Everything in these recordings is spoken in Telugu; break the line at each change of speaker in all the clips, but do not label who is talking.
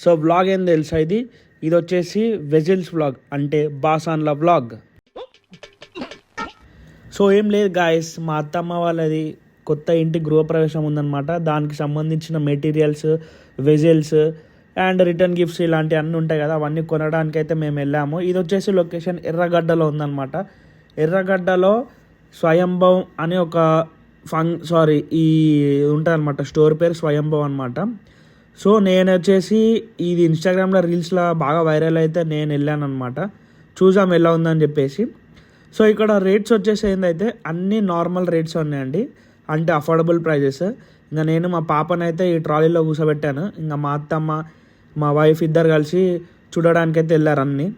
సో వ్లాగ్ ఏం తెలుసా ఇది వచ్చేసి వెజిల్స్ వ్లాగ్, అంటే బాసాన్ల వ్లాగ్. సో ఏం లేదు గాయస్, మా అత్తమ్మ వాళ్ళది కొత్త ఇంటి గృహప్రవేశం ఉందన్నమాట. దానికి సంబంధించిన materials, vessels and return gifts ఇలాంటివి అన్నీ ఉంటాయి కదా, అవన్నీ కొనడానికి అయితే మేము వెళ్ళాము. ఇది వచ్చేసి లొకేషన్ ఎర్రగడ్డలో ఉందన్నమాట. ఎర్రగడ్డలో స్వయంభవ్ అనే ఒక ఈ ఉంటుందన్నమాట. స్టోర్ పేరు స్వయంభవ్ అనమాట. సో నేను వచ్చేసి ఇది ఇన్స్టాగ్రామ్లో రీల్స్లో బాగా వైరల్ అయితే నేను వెళ్ళాను అనమాట, చూసాం ఎలా ఉందని చెప్పేసి. సో ఇక్కడ రేట్స్ వచ్చేసి ఏంటంటే అన్నీ నార్మల్ రేట్స్ ఉన్నాయండి, అంటే అఫోర్డబుల్ ప్రైజెస్. ఇంకా నేను మా పాపనైతే ఈ ట్రాలీలో కూర్చోబెట్టాను, ఇంకా మా అత్తమ్మ మా వైఫ్ ఇద్దరు కలిసి చూడడానికైతే వెళ్ళారు అన్నీ.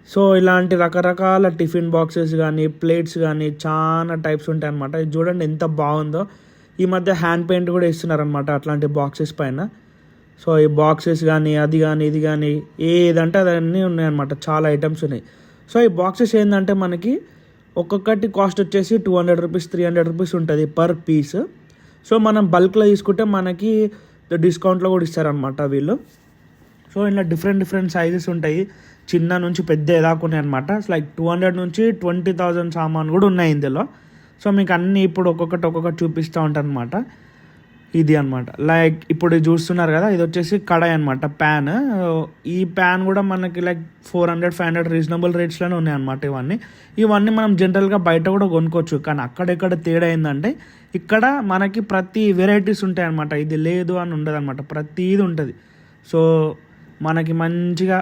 సో ఇలాంటి రకరకాల టిఫిన్ బాక్సెస్ కానీ ప్లేట్స్ కానీ చాలా టైప్స్ ఉంటాయి అన్నమాట. ఇది చూడండి ఎంత బాగుందో. ఈ మధ్య హ్యాండ్ పెయింట్ కూడా ఇస్తున్నారనమాట అట్లాంటి బాక్సెస్ పైన. సో ఈ బాక్సెస్ కానీ అది కానీ ఇది కానీ ఏదంటే అదన్నీ ఉన్నాయన్నమాట, చాలా ఐటమ్స్ ఉన్నాయి. సో ఈ బాక్సెస్ ఏంటంటే మనకి ఒక్కొక్కటి కాస్ట్ వచ్చేసి 200 రూపీస్ 300 రూపీస్ ఉంటుంది పర్ పీస్. సో మనం బల్క్లో తీసుకుంటే మనకి డిస్కౌంట్లో కూడా ఇస్తారనమాట వీళ్ళు. సో ఇలా డిఫరెంట్ సైజెస్ ఉంటాయి, చిన్న నుంచి పెద్ద దాకా ఉన్నాయి అనమాట. లైక్ 200 నుంచి 20,000 సామాన్ కూడా ఉన్నాయి ఇందులో. సో మీకు అన్నీ ఇప్పుడు ఒక్కొక్కటి చూపిస్తూ ఉంటాను అనమాట. ఇది అనమాట. లైక్ ఇప్పుడు చూస్తున్నారు కదా, ఇది వచ్చేసి కడాయి అనమాట, ప్యాన్. ఈ ప్యాన్ కూడా మనకి లైక్ 400-500 రీజనబుల్ రేట్స్లోనే ఉన్నాయి అనమాట. ఇవన్నీ మనం జనరల్గా బయట కూడా కొనుక్కోవచ్చు, కానీ అక్కడెక్కడ తేడా ఏంటంటే ఇక్కడ మనకి ప్రతి వెరైటీస్ ఉంటాయి అనమాట. ఇది లేదు అని ఉండదు అనమాట, ప్రతిది ఉంటుంది. సో మనకి మంచిగా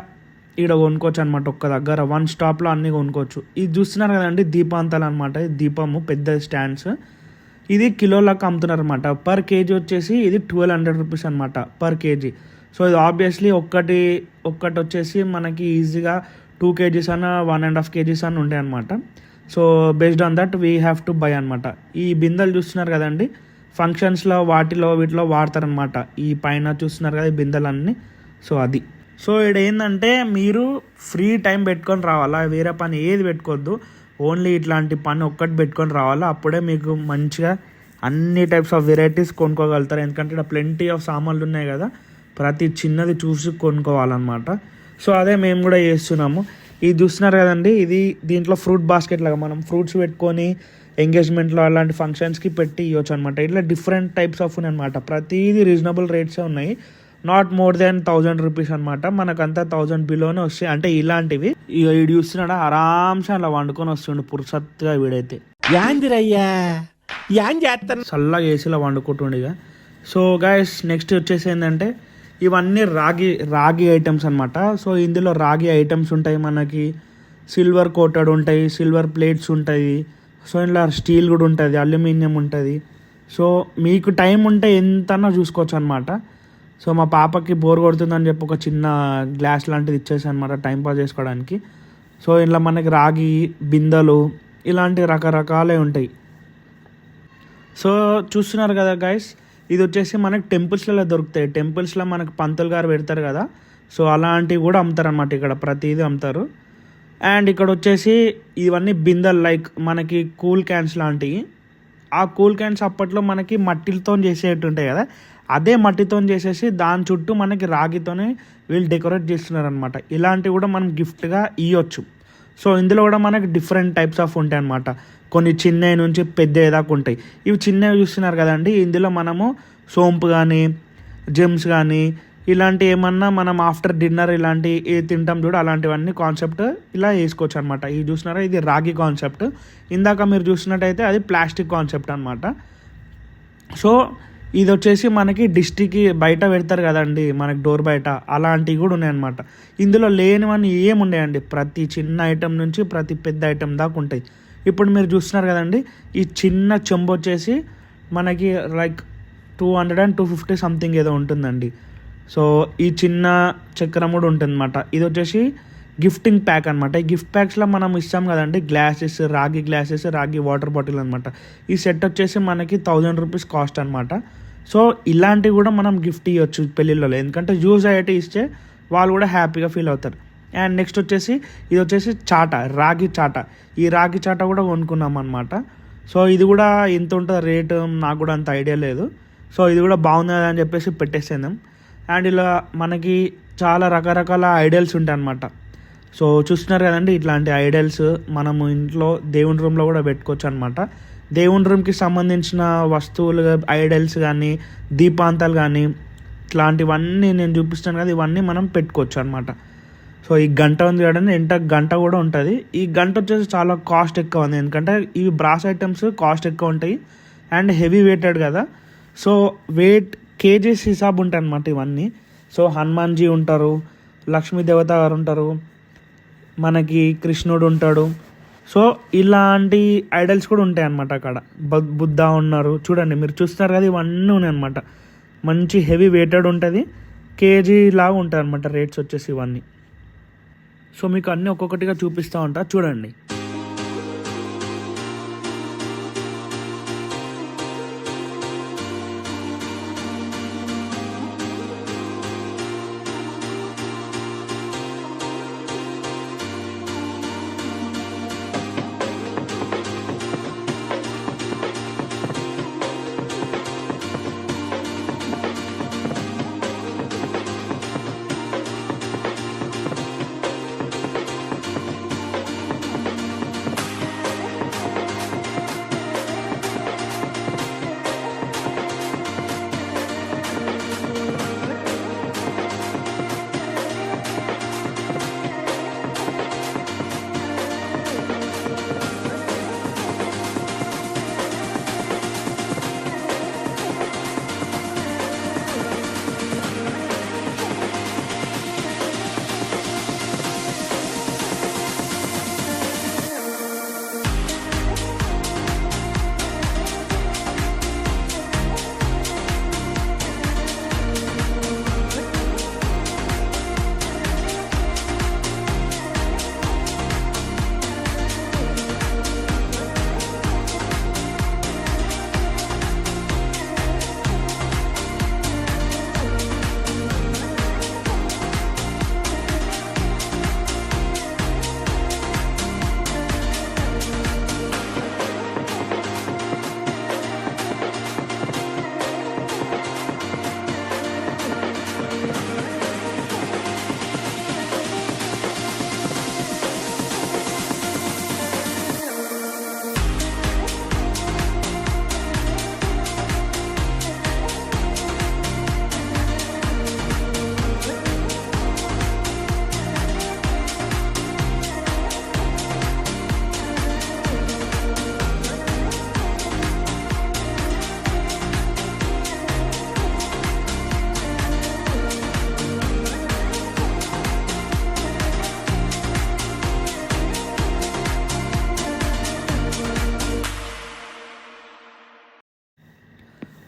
ఇక్కడ కొనుక్కోవచ్చు అనమాట, ఒక్క దగ్గర వన్ స్టాప్లో అన్నీ కొనుక్కోవచ్చు. ఇది చూస్తున్నారు కదండి, దీపాంతాలు అనమాట. ఇది పెద్ద స్టాండ్స్. ఇది కిలోలకు అమ్ముతున్నారు అనమాట. పర్ కేజీ వచ్చేసి ఇది 1200 రూపీస్ అనమాట పర్ కేజీ. సో ఇది ఆబ్వియస్లీ ఒక్కటి వచ్చేసి మనకి ఈజీగా 2 kgs అన్న 1.5 kgs అని ఉంటాయి అనమాట. So based on that we have to buy అనమాట. ఈ బిందెలు చూస్తున్నారు కదండి, ఫంక్షన్స్లో వీటిలో వాడతారనమాట. ఈ పైన చూస్తున్నారు కదా ఈ బిందెలన్నీ. సో అది. సో ఇక్కడ ఏంటంటే మీరు ఫ్రీ టైం పెట్టుకొని రావాలా, వేరే పని ఏది పెట్టుకోవద్దు, ఓన్లీ ఇట్లాంటి పని ఒక్కటి పెట్టుకొని రావాలా. అప్పుడే మీకు మంచిగా అన్ని టైప్స్ ఆఫ్ వెరైటీస్ కొనుక్కోగలుగుతారు. ఎందుకంటే ఇక్కడ ప్లెంటీ ఆఫ్ సామాన్లు ఉన్నాయి కదా, ప్రతి చిన్నది చూసి కొనుక్కోవాలన్నమాట. సో అదే మేము కూడా చేస్తున్నాము. ఇది చూస్తున్నారు కదండి, దీంట్లో ఫ్రూట్ బాస్కెట్ లాగా మనం ఫ్రూట్స్ పెట్టుకొని ఎంగేజ్మెంట్లో అలాంటి ఫంక్షన్స్కి పెట్టి ఇవ్వచ్చు అనమాట. ఇట్లా డిఫరెంట్ టైప్స్ ఆఫ్ ఉన్నాయి అనమాట. ప్రతిదీ రీజనబుల్ రేట్సే ఉన్నాయి, నాట్ మోర్ దెన్ 1000 రూపీస్ అనమాట. మనకంతా 1000 బిలోనే వస్తాయి. అంటే ఇలాంటివి వీడు చూస్తున్నాడా ఆరామ్సే అలా వండుకొని వస్తుండు పురుసత్తుగా. వీడైతే చల్లగా ఏసీలో వండుకుంటుండగా. సో గైస్ నెక్స్ట్ వచ్చేసి ఏంటంటే ఇవన్నీ రాగి ఐటమ్స్ అనమాట. సో ఇందులో రాగి ఐటమ్స్ ఉంటాయి, మనకి సిల్వర్ కోటెడ్ ఉంటాయి, సిల్వర్ ప్లేట్స్ ఉంటాయి. సో ఇలా స్టీల్ కూడా ఉంటుంది, అల్యూమినియం ఉంటుంది. సో మీకు టైం ఉంటే ఎంతన్నా చూసుకోవచ్చు అనమాట. సో మా పాపకి బోర్ కొడుతుందని చెప్పి ఒక చిన్న గ్లాస్ లాంటిది ఇచ్చేసి అనమాట టైంపాస్ చేసుకోవడానికి. సో ఇలా మనకి రాగి బిందెలు ఇలాంటి రకరకాలే ఉంటాయి. సో చూస్తున్నారు కదా గైస్, ఇది వచ్చేసి మనకి టెంపుల్స్లలో దొరుకుతాయి. టెంపుల్స్లో మనకి పంతులు గారు పెడతారు కదా, సో అలాంటివి కూడా అమ్ముతారు అనమాట. ఇక్కడ ప్రతిదీ అమ్ముతారు. అండ్ ఇక్కడ వచ్చేసి ఇవన్నీ బిందెలు, లైక్ మనకి కూల్ క్యాన్స్ లాంటివి. ఆ కూల్ క్యాన్స్ అప్పట్లో మనకి మట్టిలతో చేసేట్టు ఉంటాయి కదా, అదే మట్టితో చేసేసి దాని చుట్టూ మనకి రాగితోనే వీళ్ళు డెకరేట్ చేస్తున్నారు అనమాట. ఇలాంటివి కూడా మనం గిఫ్ట్గా ఇవ్వచ్చు. సో ఇందులో కూడా మనకి డిఫరెంట్ టైప్స్ ఆఫ్ ఉంటాయి అనమాట. కొన్ని చిన్నవి నుంచి పెద్ద దాకా ఉంటాయి. ఇవి చిన్నవి చూస్తున్నారు కదండి, ఇందులో మనము సోంపు కానీ జెమ్స్ కానీ ఇలాంటి ఏమన్నా మనం ఆఫ్టర్ డిన్నర్ ఇలాంటి ఏ తింటాం చూడు, అలాంటివన్నీ కాన్సెప్ట్ ఇలా వేసుకోవచ్చు అనమాట. ఇది చూస్తున్నారా, ఇది రాగి కాన్సెప్ట్. ఇందాక మీరు చూసినట్టయితే అది ప్లాస్టిక్ కాన్సెప్ట్ అనమాట. సో ఇది వచ్చేసి మనకి డిస్ట్రిక్ట్కి బయట పెడతారు కదండి, మనకి డోర్ బయట, అలాంటివి కూడా ఉన్నాయన్నమాట. ఇందులో లేనివన్నీ ఏముండేయండి, ప్రతి చిన్న ఐటెం నుంచి ప్రతి పెద్ద ఐటెం దాకా ఉంటాయి. ఇప్పుడు మీరు చూస్తున్నారు కదండి, ఈ చిన్న చెంబు వచ్చేసి మనకి లైక్ 200-250 సంథింగ్ ఏదో ఉంటుందండి. సో ఈ చిన్న చక్రం కూడా ఉంటుంది అనమాట. ఇది వచ్చేసి గిఫ్టింగ్ ప్యాక్ అనమాట. ఈ గిఫ్ట్ ప్యాక్స్లో మనం ఇస్తాం కదండి గ్లాసెస్, రాగి గ్లాసెస్, రాగి వాటర్ బాటిల్ అనమాట. ఈ సెట్ వచ్చేసి మనకి 1000 రూపీస్ కాస్ట్ అనమాట. సో ఇలాంటివి కూడా మనం గిఫ్ట్ ఇవ్వచ్చు పెళ్ళిళ్ళలో, ఎందుకంటే యూజ్ అయ్యేటి ఇస్తే వాళ్ళు కూడా హ్యాపీగా ఫీల్ అవుతారు. అండ్ నెక్స్ట్ వచ్చేసి ఇది వచ్చేసి చాట, రాగి చాట. ఈ రాగి చాట కూడా కొనుక్కున్నాం అనమాట. సో ఇది కూడా ఎంత ఉంటుంది రేటు నాకు కూడా అంత ఐడియా లేదు. సో ఇది కూడా బాగుంది అని చెప్పేసి పెట్టేసేద్దాం. అండ్ ఇలా మనకి చాలా రకరకాల ఐడల్స్ ఉంటాయి అన్నమాట. సో చూస్తున్నారు కదండి, ఇట్లాంటి ఐడల్స్ మనము ఇంట్లో దేవుని రూమ్లో కూడా పెట్టుకోవచ్చు అనమాట. దేవుని రూమ్కి సంబంధించిన వస్తువులు, ఐడల్స్ కానీ, దీపాంతాలు కానీ, ఇట్లాంటివన్నీ నేను చూపిస్తాను కదా, ఇవన్నీ మనం పెట్టుకోవచ్చు అనమాట. సో ఈ గంట ఉంది చూడండి, గంట కూడా ఉంటుంది. ఈ గంట వచ్చేసి చాలా కాస్ట్ ఎక్కువ ఉంది, ఎందుకంటే ఇవి బ్రాస్ ఐటమ్స్ కాస్ట్ ఎక్కువ ఉంటాయి అండ్ హెవీ వెయిటెడ్ కదా. సో వెయిట్ కేజీస్ హిసాబ్ ఉంటాయి అనమాట ఇవన్నీ. సో హనుమాన్జీ ఉంటారు, లక్ష్మీ దేవత గారు ఉంటారు, మనకి కృష్ణుడు ఉంటాడు. సో ఇలాంటి ఐడల్స్ కూడా ఉంటాయి అన్నమాట అక్కడ. బుద్ధ ఉన్నారు చూడండి, మీరు చూస్తారు కదా, ఇవన్నీ ఉన్నాయి అనమాట. మంచి హెవీ వెయిటెడ్ ఉంటుంది, కేజీ లాగా ఉంటాయి అనమాట రేట్స్ వచ్చేసి ఇవన్నీ. సో మీకు అన్నీ ఒక్కొక్కటిగా చూపిస్తూ ఉంటా చూడండి.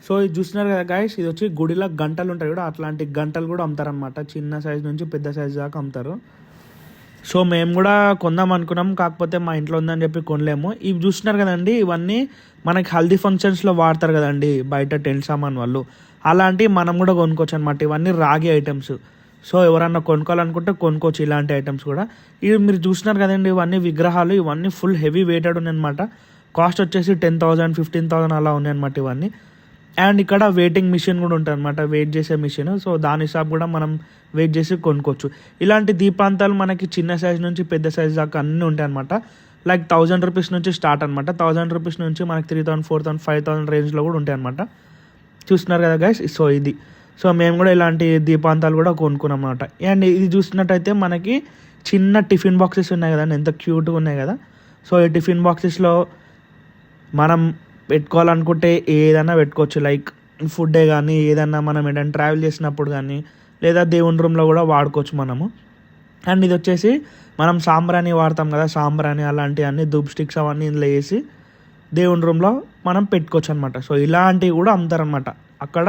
సో ఇది చూస్తున్నారు కదా గైస్, ఇది వచ్చి గుడిలో గంటలు ఉంటాయి కూడా, అట్లాంటి గంటలు కూడా అమ్ముతారనమాట. చిన్న సైజ్ నుంచి పెద్ద సైజ్ దాకా అమ్ముతారు. సో మేము కూడా కొందాం అనుకున్నాం, కాకపోతే మా ఇంట్లో ఉందని చెప్పి కొనలేము. ఇవి చూస్తున్నారు కదండి, ఇవన్నీ మనకి హల్దీ ఫంక్షన్స్లో వాడతారు కదండి బయట టెంట్ సామాన్ వాళ్ళు, అలాంటివి మనం కూడా కొనుక్కోవచ్చు అనమాట. ఇవన్నీ రాగి ఐటమ్స్. సో ఎవరన్నా కొనుక్కోవాలనుకుంటే కొనుక్కోవచ్చు ఇలాంటి ఐటమ్స్ కూడా. ఇవి మీరు చూస్తున్నారు కదండి, ఇవన్నీ విగ్రహాలు, ఇవన్నీ ఫుల్ హెవీ వెయిటెడ్ ఉన్నాయి అనమాట. కాస్ట్ వచ్చేసి 10,000 15,000 అలా ఉన్నాయి అనమాట ఇవన్నీ. అండ్ ఇక్కడ వెయిటింగ్ మిషన్ కూడా ఉంటుంది అనమాట, వెయిట్ చేసే మిషన్. సో దాని హిసాబ్ కూడా మనం వెయిట్ చేసి కొనుక్కోవచ్చు. ఇలాంటి దీపాంతాలు మనకి చిన్న సైజ్ నుంచి పెద్ద సైజ్ దాకా అన్నీ ఉంటాయి అనమాట. లైక్ 1000 రూపీస్ నుంచి స్టార్ట్ అనమాట. 1000 రూపీస్ నుంచి మనకి 3000 4000 5000 రేంజ్లో కూడా ఉంటాయి అనమాట. చూస్తున్నారు కదా గైస్, సో ఇది. సో మేము కూడా ఇలాంటి దీపాంతాలు కూడా కొనుక్కున్నాం అనమాట. అండ్ ఇది చూసినట్టయితే మనకి చిన్న టిఫిన్ బాక్సెస్ ఉన్నాయి కదండి, ఎంత క్యూట్గా ఉన్నాయి కదా. సో ఈ టిఫిన్ బాక్సెస్లో మనం పెట్టుకోవాలనుకుంటే ఏదైనా పెట్టుకోవచ్చు, లైక్ ఫుడ్డే కానీ ఏదన్నా మనం ఏదైనా ట్రావెల్ చేసినప్పుడు కానీ, లేదా దేవుని రూమ్లో కూడా వాడుకోవచ్చు మనము. అండ్ ఇది వచ్చేసి మనం సాంబ్రాణి వాడతాం కదా, సాంబ్రాణి అలాంటివన్నీ ధూప్ స్టిక్స్ అవన్నీ ఇందులో వేసి దేవుని రూమ్లో మనం పెట్టుకోవచ్చు అనమాట. సో ఇలాంటివి కూడా అమ్ముతారనమాట. అక్కడ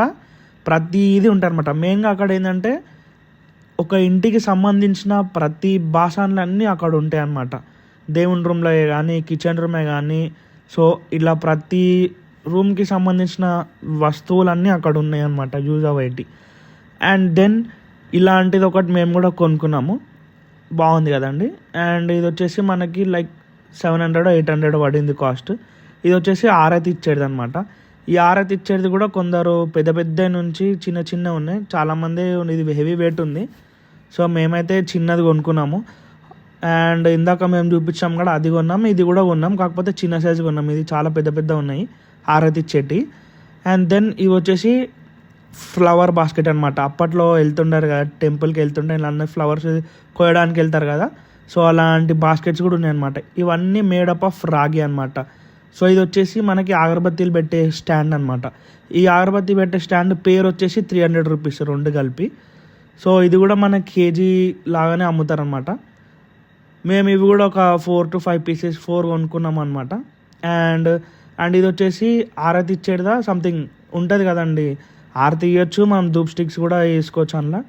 ప్రతిదీ ఉంటారనమాట. మెయిన్గా అక్కడ ఏంటంటే ఒక ఇంటికి సంబంధించిన ప్రతి బాసనలన్నీ అక్కడ ఉంటాయి అన్నమాట. దేవుని రూమ్లో కానీ, కిచెన్ రూమే కానీ, సో ఇలా ప్రతి రూమ్కి సంబంధించిన వస్తువులన్నీ అక్కడ ఉన్నాయి అన్నమాట, యూజ్ అయ్యేటి. అండ్ దెన్ ఇలాంటిది ఒకటి మేము కూడా కొనుక్కున్నాము, బాగుంది కదండి. అండ్ ఇది వచ్చేసి మనకి లైక్ 700 800 పడింది కాస్ట్. ఇది వచ్చేసి ఆరతి ఇచ్చేది అనమాట. ఈ హారతి ఇచ్చేది కూడా కొందరు పెద్ద పెద్ద నుంచి చిన్న చిన్న ఉన్నాయి. చాలామంది ఇది హెవీ వెయిట్ ఉంది. సో మేమైతే చిన్నది కొనుక్కున్నాము. అండ్ ఇందాక మేము చూపించాం కూడా అది కొన్నాం, ఇది కూడా కొన్నాం. కాకపోతే చిన్న సైజు కొన్నాం. ఇది చాలా పెద్ద పెద్ద ఉన్నాయి హారతి ఇచ్చేటి. అండ్ దెన్ ఇవి వచ్చేసి ఫ్లవర్ బాస్కెట్ అనమాట. అప్పట్లో వెళ్తుంటారు కదా టెంపుల్కి వెళ్తుంటే ఇలా అన్ని ఫ్లవర్స్ కోయడానికి వెళ్తారు కదా, సో అలాంటి బాస్కెట్స్ కూడా ఉన్నాయి అనమాట. ఇవన్నీ మేడప్ ఆఫ్ రాగి అనమాట. సో ఇది వచ్చేసి మనకి అగరబత్తీలు పెట్టే స్టాండ్ అనమాట. ఈ అగరబత్తి పెట్టే స్టాండ్ పేరు వచ్చేసి 300 రూపీస్ రెండు కలిపి. సో ఇది కూడా మనకి కేజీ లాగానే అమ్ముతారనమాట. మేము ఇవి కూడా ఒక 4 to 5 పీసెస్ 4 కొనుక్కున్నాం అనమాట. అండ్ ఇది వచ్చేసి ఆరతి ఇచ్చేదా సంథింగ్ ఉంటుంది కదండి, ఆరతి ఇవ్వచ్చు, మనం ధూప్ స్టిక్స్ కూడా వేసుకోవచ్చు అందులో.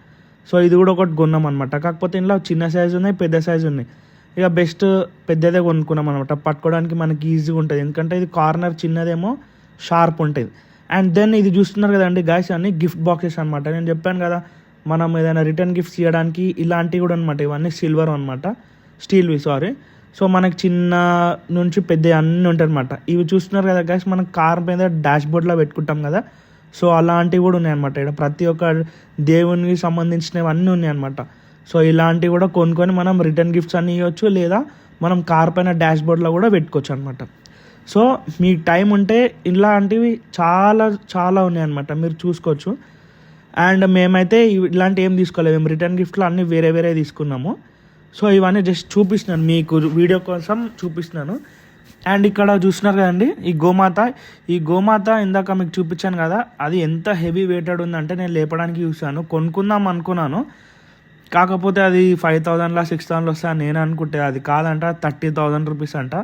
సో ఇది కూడా ఒకటి కొన్నాం అనమాట. కాకపోతే ఇందులో చిన్న సైజు ఉన్నాయి, పెద్ద సైజు ఉన్నాయి. ఇక బెస్ట్ పెద్దదే కొనుక్కున్నాం అనమాట. పట్టుకోవడానికి మనకి ఈజీగా ఉంటుంది, ఎందుకంటే ఇది కార్నర్ చిన్నదేమో షార్ప్ ఉంటుంది. అండ్ దెన్ ఇది చూస్తున్నారు కదండి గాయ్స్, అన్ని గిఫ్ట్ బాక్సెస్ అనమాట. నేను చెప్పాను కదా మనం ఏదైనా రిటర్న్ గిఫ్ట్స్ ఇవ్వడానికి ఇలాంటివి కూడా అనమాట. ఇవన్నీ సిల్వర్ అనమాట, స్టీల్వి సారీ. సో మనకి చిన్న నుంచి పెద్ద అన్నీ ఉంటాయి అనమాట. ఇవి చూస్తున్నారు కదా గాయ్స్, మనం కార్ మీద డాష్ బోర్డ్లో పెట్టుకుంటాం కదా, సో అలాంటివి కూడా ఉన్నాయన్నమాట. ఇక్కడ ప్రతి ఒక్క దేవునికి సంబంధించినవి అన్నీ ఉన్నాయన్నమాట. సో ఇలాంటివి కూడా కొనుక్కొని మనం రిటర్న్ గిఫ్ట్స్ అన్నీ ఇవ్వచ్చు, లేదా మనం కార్ పైన డాష్ బోర్డ్లో కూడా పెట్టుకోవచ్చు అనమాట. సో మీ టైం ఉంటే ఇలాంటివి చాలా చాలా ఉన్నాయన్నమాట, మీరు చూసుకోవచ్చు. అండ్ మేమైతే ఇలాంటి ఏం తీసుకోలేదు, మేము రిటర్న్ గిఫ్ట్లో అన్నీ వేరే వేరే తీసుకున్నాము. సో ఇవన్నీ జస్ట్ చూపిస్తున్నాను మీకు, వీడియో కోసం చూపిస్తున్నాను. అండ్ ఇక్కడ చూస్తున్నారు కదండి ఈ గోమాత ఇందాక మీకు చూపించాను కదా, అది ఎంత హెవీ వెయిటెడ్ ఉందంటే నేను లేపడానికి చూసాను, కొనుక్కుందాం అనుకున్నాను. కాకపోతే అది 5,000లా 6,000 వస్తాయని నేను అనుకుంటే అది కాదంట, 30,000 రూపీస్ అంట.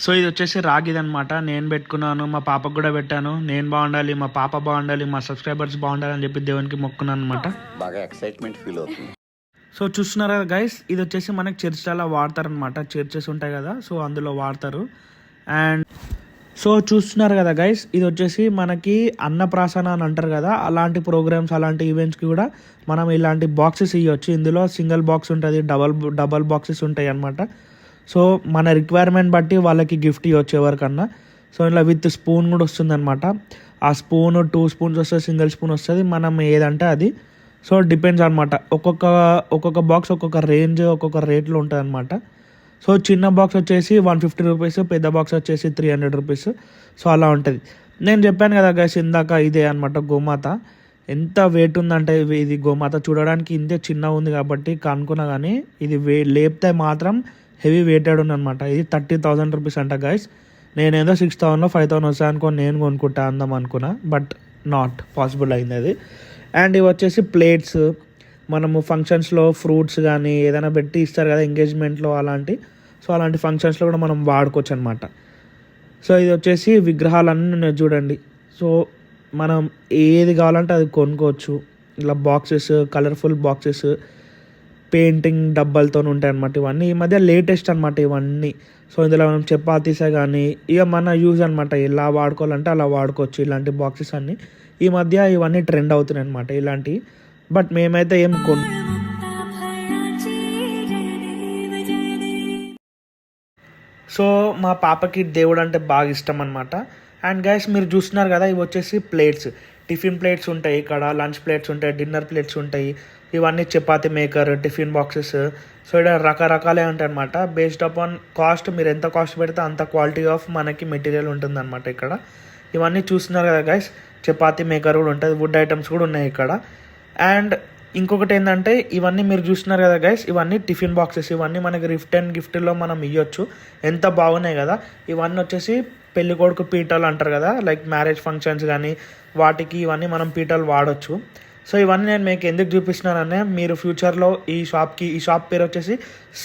సో ఇది వచ్చేసి రాగిది అనమాట. నేను పెట్టుకున్నాను, మా పాపకు కూడా పెట్టాను. నేను బాగుండాలి, మా పాప బాగుండాలి, మా సబ్స్క్రైబర్స్ బాగుండాలి అని చెప్పి దేవునికి మొక్కున్నాను అనమాట.
బాగా ఎక్సైట్మెంట్ ఫీల్ అవుతుంది.
సో చూస్తున్నారు కదా గైస్, ఇది వచ్చేసి మనకి చర్చ్లలో వాడతారనమాట. చర్చెస్ ఉంటాయి కదా, సో అందులో వాడతారు. అండ్ సో చూస్తున్నారు కదా గైస్, ఇది వచ్చేసి మనకి అన్నప్రాసన అని అంటారు కదా, అలాంటి ప్రోగ్రామ్స్ అలాంటి ఈవెంట్స్కి కూడా మనం ఇలాంటి బాక్సెస్ ఇవ్వచ్చు. ఇందులో సింగిల్ బాక్స్ ఉంటుంది, డబల్ బాక్సెస్ ఉంటాయి అనమాట. సో మన రిక్వైర్మెంట్ బట్టి వాళ్ళకి గిఫ్ట్ ఇవ్వచ్చు ఎవరికన్నా. సో ఇలా విత్ స్పూన్ కూడా వస్తుంది అనమాట. ఆ స్పూన్ 2 స్పూన్స్ వస్తుంది, సింగిల్ స్పూన్ వస్తుంది, మనం ఏదంటే అది. సో డిపెండ్స్ అనమాట, ఒక్కొక్క బాక్స్ ఒక్కొక్క రేంజ్ ఒక్కొక్క రేట్లో ఉంటుంది అనమాట. సో చిన్న బాక్స్ వచ్చేసి 150 రూపీస్, పెద్ద బాక్స్ వచ్చేసి 300 రూపీస్. సో అలా ఉంటుంది. నేను చెప్పాను కదా గైస్ ఇందాక, ఇదే అనమాట గోమాత. ఎంత వెయిట్ ఉందంటే ఇది గోమాత చూడడానికి ఇంతే చిన్నగా ఉంది కాబట్టి కనుక్కున్నా, కానీ ఇది లేపితే మాత్రం హెవీ వెయిటెడ్ ఉందన్నమాట. ఇది 30,000 రూపీస్ అంట గైస్. నేనేదో 6,000 5,000 వస్తాయి అనుకోని నేను కొనుక్కుంటా అందాం అనుకున్నా, బట్ నాట్ పాసిబుల్ అయింది అది. అండ్ ఇవి వచ్చేసి ప్లేట్స్, మనము ఫంక్షన్స్లో ఫ్రూట్స్ కానీ ఏదైనా పెట్టి ఇస్తారు కదా ఎంగేజ్మెంట్లో అలాంటి, సో అలాంటి ఫంక్షన్స్లో కూడా మనం వాడుకోవచ్చు అనమాట. సో ఇది వచ్చేసి విగ్రహాలన్నీ ఉన్నాయి చూడండి. సో మనం ఏది కావాలంటే అది కొనుక్కోవచ్చు. ఇలా బాక్సెస్, కలర్ఫుల్ బాక్సెస్, పెయింటింగ్ డబ్బాలతో ఉంటాయి అనమాట. ఇవన్నీ ఈ మధ్య లేటెస్ట్ అనమాట ఇవన్నీ. సో ఇందులో మనం చపాతీసే కానీ ఇక మన యూజ్ అనమాట, ఎలా వాడుకోవాలంటే అలా వాడుకోవచ్చు. ఇలాంటి బాక్సెస్ అన్నీ ఈ మధ్య ఇవన్నీ ట్రెండ్ అవుతున్నాయి అనమాట ఇలాంటివి. బట్ మేమైతే ఏం సో మా పాపకి దేవుడు అంటే బాగా ఇష్టం అనమాట. అండ్ గైస్ మీరు చూస్తున్నారు కదా, ఇవి వచ్చేసి ప్లేట్స్, టిఫిన్ ప్లేట్స్ ఉంటాయి ఇక్కడ, లంచ్ ప్లేట్స్ ఉంటాయి, డిన్నర్ ప్లేట్స్ ఉంటాయి. ఇవన్నీ chapati maker, tiffin boxes. So ఇక్కడ రకరకాలే ఉంటాయి అనమాట. బేస్డ్ అపాన్ కాస్ట్, మీరు ఎంత కాస్ట్ పెడితే అంత క్వాలిటీ ఆఫ్ మనకి మెటీరియల్ ఉంటుంది అనమాట ఇక్కడ. ఇవన్నీ చూస్తున్నారు కదా గైస్, చపాతీ మేకర్ కూడా ఉంటుంది, వుడ్ ఐటమ్స్ కూడా ఉన్నాయి ఇక్కడ. అండ్ ఇంకొకటి ఏంటంటే ఇవన్నీ మీరు చూస్తున్నారు కదా గైస్, ఇవన్నీ టిఫిన్ బాక్సెస్. ఇవన్నీ మనకి గిఫ్ట్లో మనం ఇవ్వచ్చు. ఎంత బాగున్నాయి కదా. ఇవన్నీ వచ్చేసి పెళ్లి కొడుకు పీటలు అంటారు కదా, లైక్ మ్యారేజ్ ఫంక్షన్స్ కానీ వాటికి ఇవన్నీ మనం పీటలు వాడచ్చు. సో ఇవన్నీ నేను మీకు ఎందుకు చూపిస్తున్నానంటే, మీరు ఫ్యూచర్లో ఈ షాప్ పేరు వచ్చేసి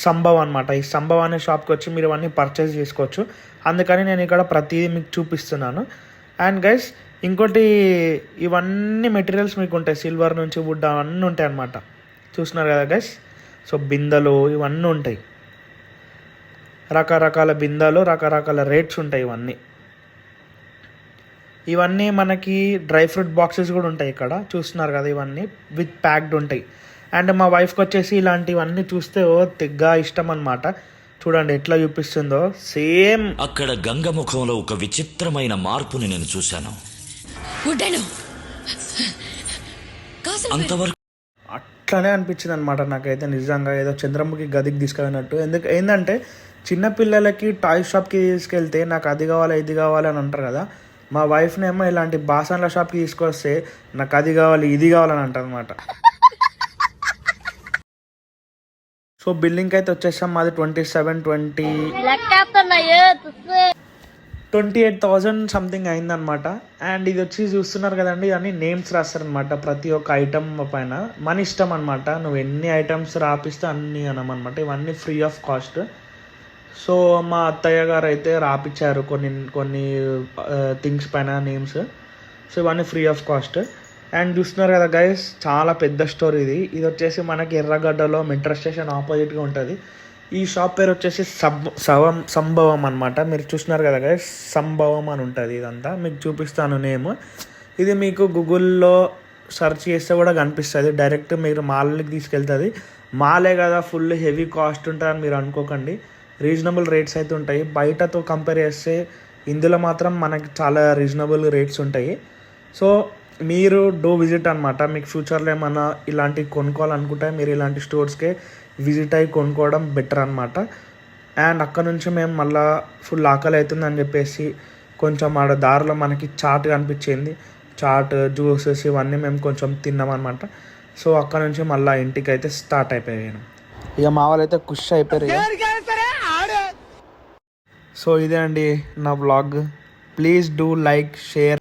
సంభవ్ అనమాట. ఈ సంభవ్ అనే షాప్కి వచ్చి మీరు ఇవన్నీ పర్చేస్ చేసుకోవచ్చు. అందుకని నేను ఇక్కడ ప్రతిదీ మీకు చూపిస్తున్నాను. అండ్ గైస్ ఇంకోటి, ఇవన్నీ మెటీరియల్స్ మీకు ఉంటాయి, సిల్వర్ నుంచి వుడ్ అవన్నీ ఉంటాయి అన్నమాట. చూస్తున్నారు కదా గైస్. సో బిందెలు ఇవన్నీ ఉంటాయి, రకరకాల బిందెలు, రకరకాల రేట్స్ ఉంటాయి ఇవన్నీ మనకి డ్రై ఫ్రూట్ బాక్సెస్ కూడా ఉంటాయి ఇక్కడ. చూస్తున్నారు కదా, ఇవన్నీ విత్ ప్యాక్డ్ ఉంటాయి. అండ్ మా వైఫ్కి వచ్చేసి ఇలాంటివన్నీ చూస్తే తెగ్గా ఇష్టం అనమాట. చూడండి ఎట్లా చూపిస్తుందో సేమ్.
అక్కడ గంగముఖంలో ఒక విచిత్రమైన మార్పుని నేను చూశాను.
అట్లనే అనిపించింది అనమాట నాకైతే నిజంగా ఏదో చంద్రముఖి గదికి తీసుకెళ్ళినట్టు. ఏంటంటే చిన్నపిల్లలకి టాయ్ షాప్కి తీసుకెళ్తే నాకు అది కావాలి ఇది కావాలి అని అంటారు కదా, మా వైఫ్నేమో ఇలాంటి బాసన్ల షాప్కి తీసుకొస్తే నాకు అది కావాలి ఇది కావాలని అంటారు అనమాట. సో బిల్లింగ్ అయితే వచ్చేసాం, మాది 28,000 సంథింగ్ అయిందనమాట. అండ్ ఇది వచ్చి చూస్తున్నారు కదండి, అన్ని నేమ్స్ రాస్తారనమాట ప్రతి ఒక్క ఐటమ్ పైన. మన ఇష్టం అనమాట, నువ్వు ఎన్ని ఐటమ్స్ రాపిస్తే అన్ని అనమాట. ఇవన్నీ ఫ్రీ ఆఫ్ కాస్ట్. సో మా అత్తయ్య గారు అయితే రాపిచ్చారు కొన్ని థింగ్స్ పైన నేమ్స్. సో ఇవన్నీ ఫ్రీ ఆఫ్ కాస్ట్. అండ్ చూస్తున్నారు కదా గైస్, చాలా పెద్ద స్టోర్ ఇది. ఇది వచ్చేసి మనకి ఎర్రగడ్డలో మెట్రో స్టేషన్ ఆపోజిట్గా ఉంటుంది. ఈ షాప్ పేరు వచ్చేసి సంభవం అనమాట. మీరు చూస్తున్నారు కదా గైస్, సంభవం అని ఉంటుంది. ఇదంతా మీకు చూపిస్తాను నేమ్. ఇది మీకు గూగుల్లో సెర్చ్ చేస్తే కూడా కనిపిస్తుంది. డైరెక్ట్ మీరు మాల్కి తీసుకెళ్తుంది. మాలే కదా ఫుల్ హెవీ కాస్ట్ ఉంటుందని మీరు అనుకోకండి. రీజనబుల్ రేట్స్ అయితే ఉంటాయి. బయటతో కంపేర్ చేస్తే ఇందులో మాత్రం మనకి చాలా రీజనబుల్ రేట్స్ ఉంటాయి. సో మీరు విజిట్ అనమాట. మీకు ఫ్యూచర్లో ఏమైనా ఇలాంటివి కొనుక్కోవాలనుకుంటే మీరు ఇలాంటి స్టోర్స్కే విజిట్ అయ్యి కొనుక్కోవడం బెటర్ అనమాట. అండ్ అక్కడ నుంచి మేము మళ్ళీ ఫుల్ ఆకలి అవుతుందని చెప్పేసి కొంచెం ఆడ దారిలో మనకి చాట్ కనిపించింది. చాట్, జ్యూసెస్ ఇవన్నీ మేము కొంచెం తిన్నామన్నమాట. సో అక్కడ నుంచి మళ్ళీ ఇంటికి అయితే స్టార్ట్ అయిపోయాను. ఇక మా వాళ్ళు అయితే ఖుష్ అయిపోయారు. సో ఇదే అండి నా vlog. Please do like, share.